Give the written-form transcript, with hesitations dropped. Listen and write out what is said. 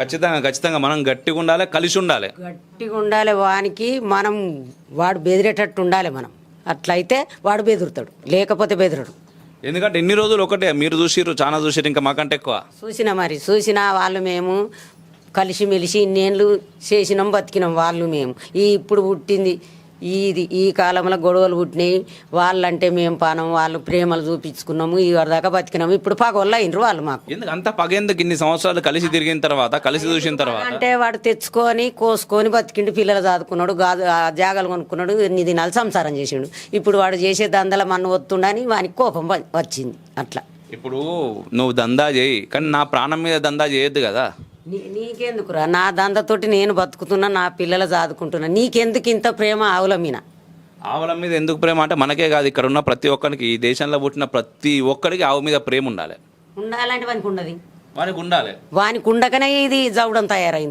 ఖచ్చితంగా మనం గట్టిగా ఉండాలి, కలిసి ఉండాలి. గట్టిగా ఉండాలి. వానికి మనం వాడు బెదిరేటట్టు ఉండాలి మనం. అట్లయితే వాడు బెదురుతాడు, లేకపోతే బెదరడు. ఎందుకంటే ఇన్ని రోజులు ఒకటే మీరు చూసిర్రు, చాలా చూసిర్రు, ఇంకా మాకంటే ఎక్కువ చూసిన వాళ్ళు మేము కలిసిమెలిసి ఇన్నేళ్ళు చేసినాం, బతికినాం వాళ్ళు మేము. ఇప్పుడు పుట్టింది ఈ కాలంలో గొడవలు పుట్టినాయి. వాళ్ళంటే మేము పానం, వాళ్ళు ప్రేమలు చూపించుకున్నాము, దాకా బతికినాము. ఇప్పుడు పగోళ్ళు అయినరు వాళ్ళు మాకు. ఎందుకు అంత పగేందుకు? ఇన్ని సంవత్సరాలు కలిసి తిరిగిన తర్వాత, కలిసి చూసిన తర్వాత అంటే వాడు తెచ్చుకొని కోసుకొని బతికిండు, పిల్లలు చదువుకున్నాడు, జాగాలు కొనుక్కున్నాడు, 8 దినాలు సంసారం చేసిండు. ఇప్పుడు వాడు చేసే దందల మన్ను వస్తుండని వానికి కోపం వచ్చింది. అట్లా ఇప్పుడు నువ్వు దందా చేయి, కానీ నా ప్రాణం మీద దందా చేయొద్దు కదా. నీకెందుకురా? నా దందతోటి నేను బతుకుతున్నా, నా పిల్లలు చదువుకుంటున్నా. నీకెందుకు ఇంత ప్రేమ ఆవుల మీద? ఆవుల మీద ఎందుకు ప్రేమ అంటే మనకే కాదు, ఇక్కడ ఉన్న ప్రతి ఒక్కరికి, ఈ దేశంలో పుట్టిన ప్రతి ఒక్కరికి ఆవు మీద ప్రేమ ఉండాలి. ఉండాలంటే వానికి ఉండదు. వానికి ఉండాలి. వానికి ఉండకనే ఇది జవడం తయారైంది.